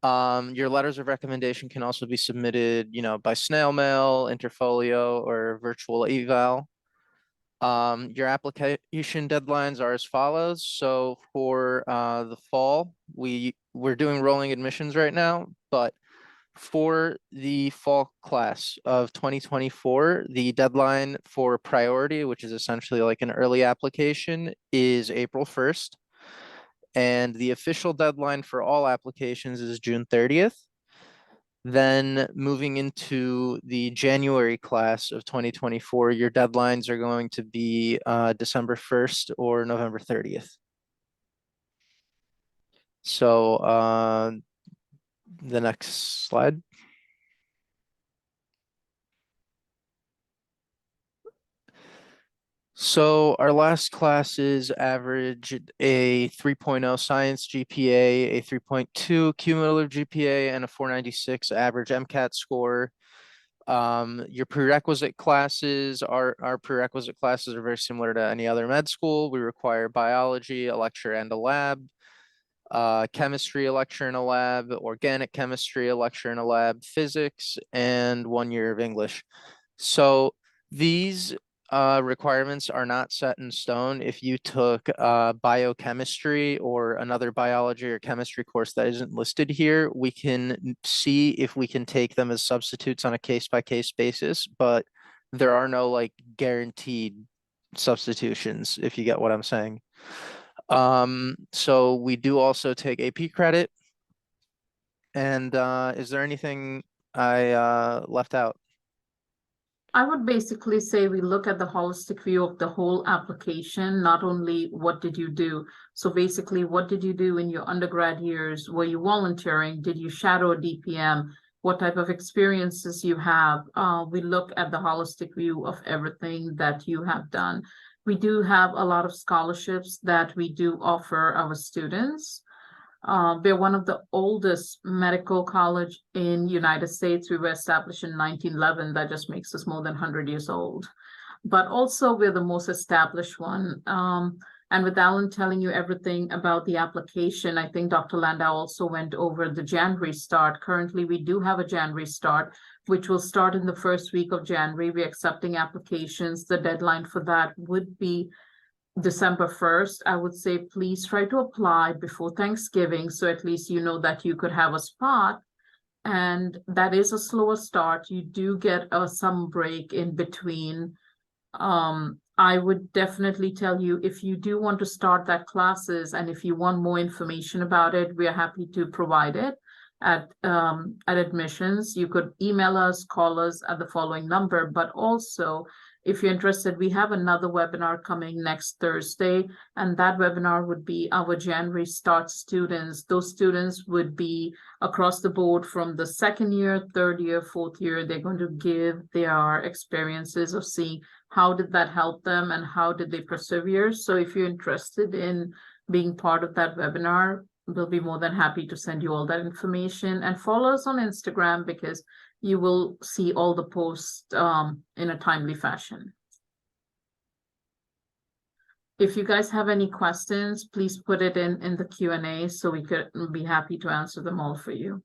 Your letters of recommendation can also be submitted, by snail mail, interfolio, or virtual eval. Your application deadlines are as follows. So for the fall, we're doing rolling admissions right now, but for the fall class of 2024, the deadline for priority, which is essentially like an early application, is April 1st. And the official deadline for all applications is June 30th. Then moving into the January class of 2024, your deadlines are going to be December 1st or November 30th. So the next slide. So our last classes averaged a 3.0 science GPA, a 3.2 cumulative GPA, and a 496 average MCAT score. Your prerequisite classes, our prerequisite classes are very similar to any other med school. We require biology, a lecture and a lab, chemistry, a lecture and a lab, organic chemistry, a lecture and a lab, physics, and 1 year of English. So these requirements are not set in stone. If you took biochemistry or another biology or chemistry course that isn't listed here, we can see if we can take them as substitutes on a case-by-case basis, but there are no like guaranteed substitutions, if you get what I'm saying. So we do also take AP credit. And is there anything I left out? I would basically say we look at the holistic view of the whole application, not only what did you do. So basically, what did you do in your undergrad years? Were you volunteering? Did you shadow a DPM? What type of experiences you have? We look at the holistic view of everything that you have done. We do have a lot of scholarships that we do offer our students. We're one of the oldest medical college in United States. We were established in 1911. That just makes us more than 100 years old. But also we're the most established one. And with Alan telling you everything about the application, I think Dr. Landau also went over the January start. Currently, we do have a January start, which will start in the first week of January. We're accepting applications. The deadline for that would be December 1st. I would say please try to apply before Thanksgiving, so at least you know that you could have a spot. And that is a slower start. You do get some break in between. I would definitely tell you, if you do want to start that classes and if you want more information about it, we are happy to provide it at admissions. You could email us, call us at the following number, but also if you're interested, we have another webinar coming next Thursday, and that webinar would be our January start students. Those students would be across the board from the second year, third year, fourth year. They're going to give their experiences of seeing how did that help them and how did they persevere. So if you're interested in being part of that webinar, we'll be more than happy to send you all that information, and follow us on Instagram because you will see all the posts in a timely fashion. If you guys have any questions, please put it in the Q&A so we could be happy to answer them all for you.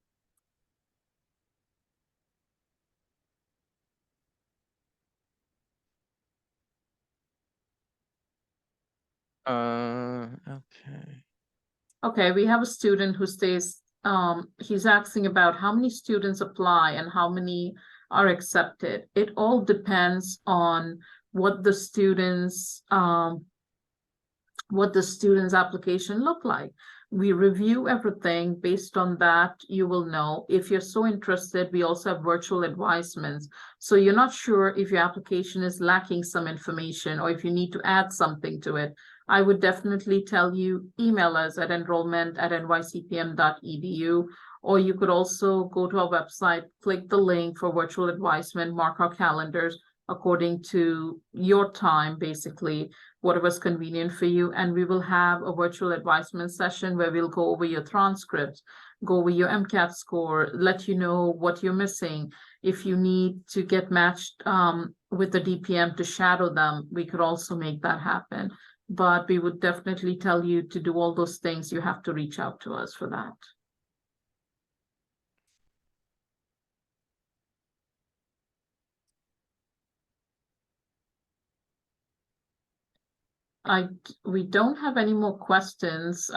Okay. Okay, we have a student who stays, he's asking about how many students apply and how many are accepted. It all depends on what the students' application look like. We review everything. Based on that, you will know. If you're so interested, we also have virtual advisements. So you're not sure if your application is lacking some information or if you need to add something to it, I would definitely tell you, email us at enrollment@nycpm.edu, or you could also go to our website, click the link for virtual advisement, mark our calendars according to your time, basically, whatever's convenient for you. And we will have a virtual advisement session where we'll go over your transcripts, go over your MCAT score, let you know what you're missing. If you need to get matched with the DPM to shadow them, we could also make that happen. But we would definitely tell you to do all those things. You have to reach out to us for that. We don't have any more questions.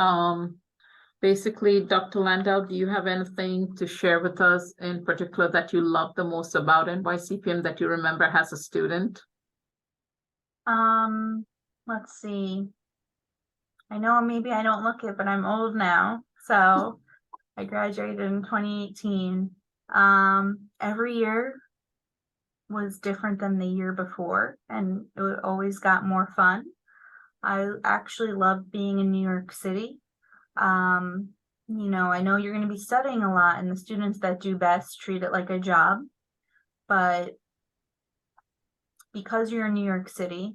Basically, Dr. Landau, do you have anything to share with us in particular that you love the most about NYCPM that you remember as a student? Let's see. I know maybe I don't look it, but I'm old now. So I graduated in 2018. Every year was different than the year before, and it always got more fun. I actually love being in New York City. You know, I know you're going to be studying a lot, and the students that do best treat it like a job. But because you're in New York City,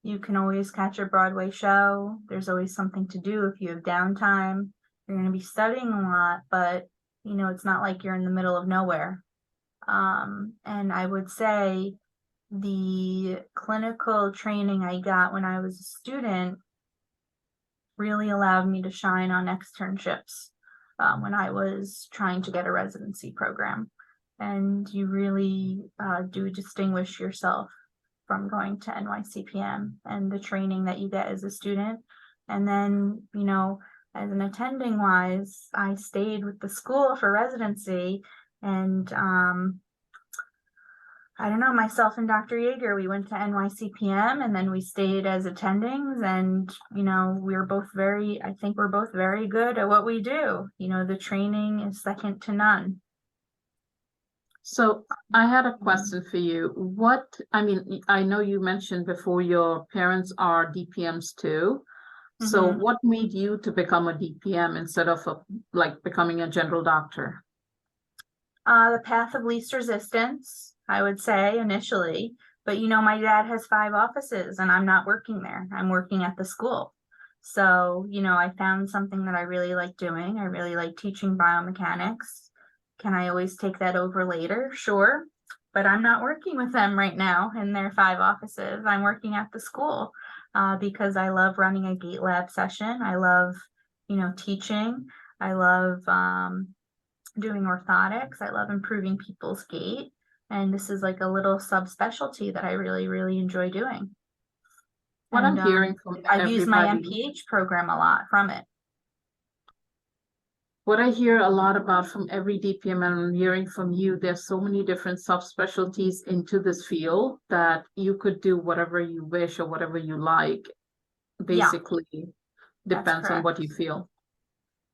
you can always catch a Broadway show. There's always something to do if you have downtime. You're going to be studying a lot, but you know, it's not like you're in the middle of nowhere. And I would say the clinical training I got when I was a student really allowed me to shine on externships when I was trying to get a residency program. And you really do distinguish yourself from going to NYCPM and the training that you get as a student. And then, you know, as an attending wise, I stayed with the school for residency, and I don't know, myself and Dr. Yeager, we went to NYCPM and then we stayed as attendings, and, you know, I think we're both very good at what we do. You know, the training is second to none. So I had a question for you. I know you mentioned before your parents are DPMs too. So what made you to become a DPM instead of becoming a general doctor? The path of least resistance, I would say initially, but you know, my dad has 5 offices and I'm not working there. I'm working at the school. So, you know, I found something that I really like doing. I really like teaching biomechanics. Can I always take that over later? Sure. But I'm not working with them right now in their 5 offices. I'm working at the school. because I love running a gait lab session. I love, teaching. I love doing orthotics. I love improving people's gait. And this is like a little subspecialty that I really, really enjoy doing. What I'm And hearing from I've used my everybody, MPH program a lot from it. what I hear a lot about from every DPM, and I'm hearing from you, there's so many different subspecialties into this field that you could do whatever you wish or whatever you like. Yeah, Basically, that's depends on what correct. you feel.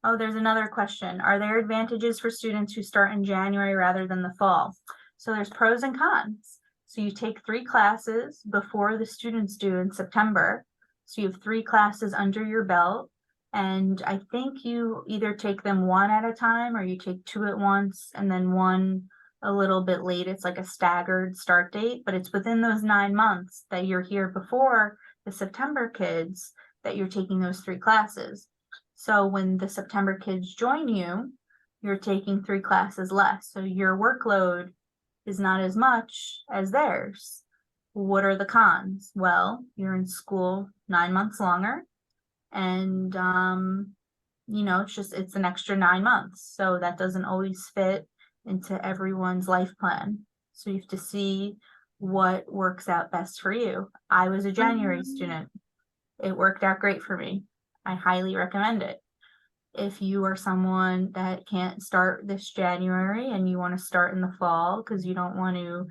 Oh, there's another question. Are there advantages for students who start in January rather than the fall? So there's pros and cons. So you take 3 classes before the students do in September. So you have 3 classes under your belt. And I think you either take them one at a time or you take 2 at once and then one a little bit late. It's like a staggered start date, but it's within those 9 months that you're here before the September kids that you're taking those 3 classes. So when the September kids join you, you're taking 3 classes less. So your workload is not as much as theirs. What are the cons? Well, you're in school 9 months longer. And, it's an extra 9 months. So that doesn't always fit into everyone's life plan. So you have to see what works out best for you. I was a January student. It worked out great for me. I highly recommend it. If you are someone that can't start this January and you want to start in the fall because you don't want to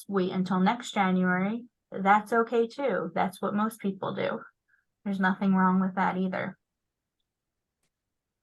wait until next January, that's okay too. That's what most people do. There's nothing wrong with that either.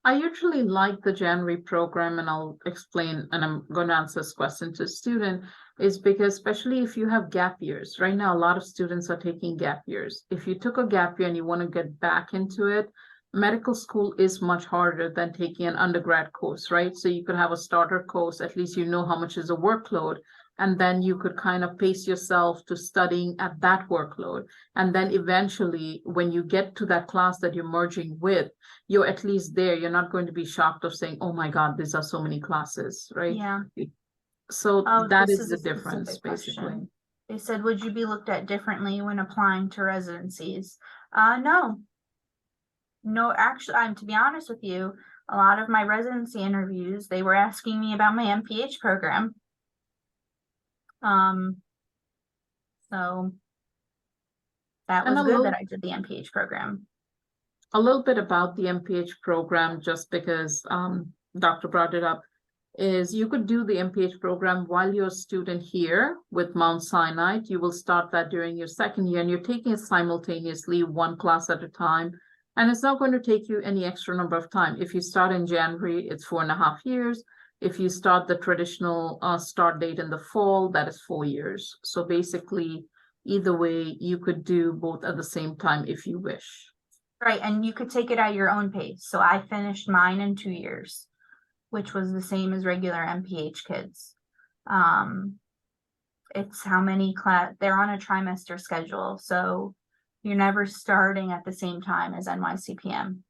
I usually like the January program, and I'll explain, and I'm going to answer this question to a student, is because especially if you have gap years, right now, a lot of students are taking gap years. If you took a gap year and you want to get back into it, medical school is much harder than taking an undergrad course, right? So you could have a starter course, at least you know how much is a workload, and then you could kind of pace yourself to studying at that workload. And then eventually, when you get to that class that you're merging with, you're at least there. You're not going to be shocked of saying, oh my God, these are so many classes, right? Yeah. So Oh, that this is is the a difference, specific question. basically. They said, would you be looked at differently when applying to residencies? No. No, actually, to be honest with you, a lot of my residency interviews, they were asking me about my MPH program. So that And was a good little, that I did the MPH program. a little bit about the MPH program, just because Dr. brought it up, is you could do the MPH program while you're a student here with Mount Sinai. You will start that during your second year, and you're taking it simultaneously, 1 class at a time. And it's not going to take you any extra number of time. If you start in January, it's 4.5 years. If you start the traditional start date in the fall, that is 4 years. So basically, either way, you could do both at the same time if you wish. Right, and you could take it at your own pace. So I finished mine in 2 years, which was the same as regular MPH kids. It's how many class, they're on a trimester schedule, so you're never starting at the same time as NYCPM.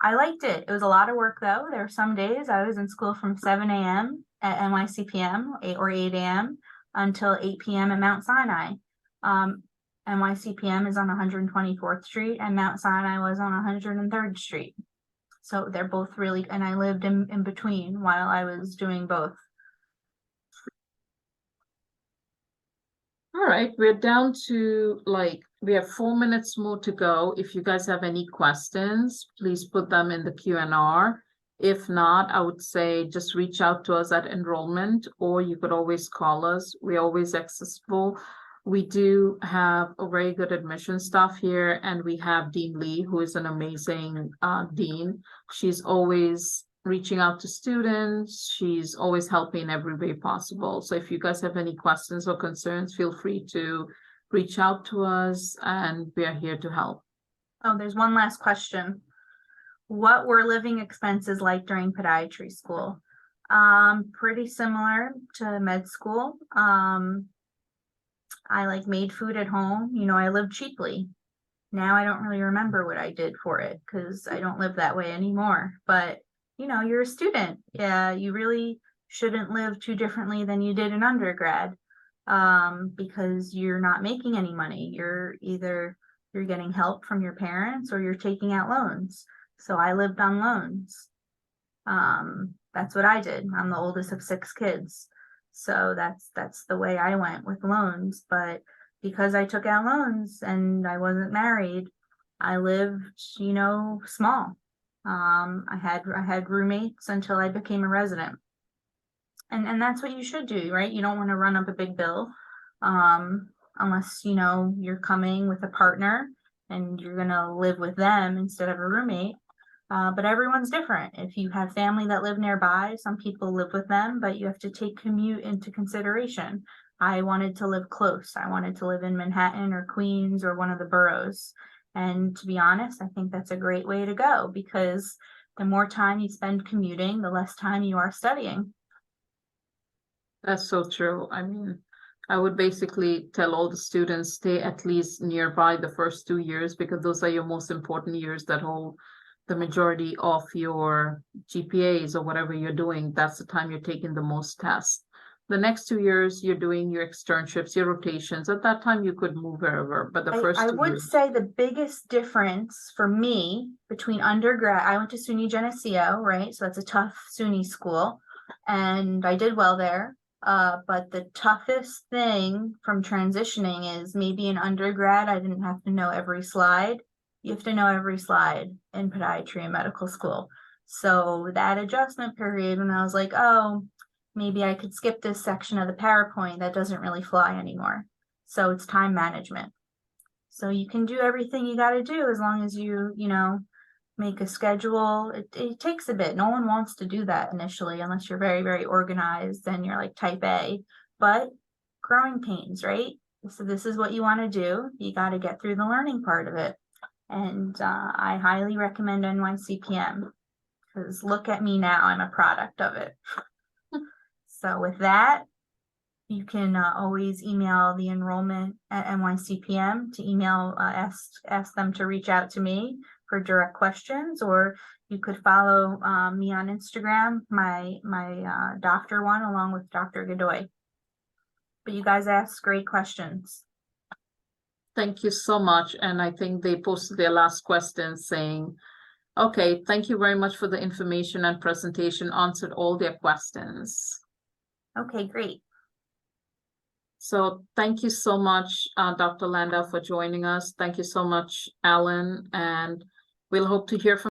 I liked it. It was a lot of work though. There were some days I was in school from 7 a.m. at NYCPM 8 or 8 a.m. until 8 p.m. at Mount Sinai. NYCPM is on 124th Street and Mount Sinai was on 103rd Street. So they're both really, and I lived in between while I was doing both. All right, we're down to we have 4 minutes more to go. If you guys have any questions, please put them in the Q&R. If not, I would say just reach out to us at enrollment, or you could always call us. We're always accessible. We do have a very good admission staff here, and we have Dean Lee, who is an amazing dean. She's always reaching out to students. She's always helping in every way possible. So if you guys have any questions or concerns, feel free to reach out to us, and we are here to help. Oh, there's one last question. What were living expenses like during podiatry school? Pretty similar to med school. I made food at home. I lived cheaply. Now I don't really remember what I did for it because I don't live that way anymore. But you're a student. Yeah, you really shouldn't live too differently than you did in undergrad. because you're not making any money. You're getting help from your parents or you're taking out loans. So I lived on loans. That's what I did. I'm the oldest of 6 kids. So that's the way I went with loans. But because I took out loans and I wasn't married, I lived, small. I had roommates until I became a resident. And that's what you should do, right? You don't want to run up a big bill, unless, you're coming with a partner and you're gonna live with them instead of a roommate. But everyone's different. If you have family that live nearby, some people live with them, but you have to take commute into consideration. I wanted to live close. I wanted to live in Manhattan or Queens or one of the boroughs. And to be honest, I think that's a great way to go, because the more time you spend commuting, the less time you are studying. That's so true. I mean, I would basically tell all the students, stay at least nearby the first 2 years, because those are your most important years that hold the majority of your GPAs or whatever you're doing. That's the time you're taking the most tests. The next 2 years, you're doing your externships, your rotations. At that time, you could move wherever, but the first I 2 would years. say the biggest difference for me between undergrad, I went to SUNY Geneseo, right? So that's a tough SUNY school, and I did well there. But the toughest thing from transitioning is maybe in undergrad, I didn't have to know every slide. You have to know every slide in podiatry and medical school. So that adjustment period when I was like, oh, maybe I could skip this section of the PowerPoint, that doesn't really fly anymore. So it's time management. So you can do everything you got to do as long as you make a schedule. It takes a bit. No one wants to do that initially unless you're very, very organized and you're like type A, but growing pains, right? So this is what you want to do. You got to get through the learning part of it. And I highly recommend NYCPM, because look at me now, I'm a product of it. So with that, you can always email the enrollment at NYCPM to email, ask them to reach out to me for direct questions, or you could follow me on Instagram, my doctor one, along with Dr. Godoy. But you guys ask great questions. Thank you so much. And I think they posted their last question saying, okay, thank you very much for the information and presentation, answered all their questions. Okay, great. So thank you so much, Dr. Landau, for joining us. Thank you so much, Alan, and we'll hope to hear from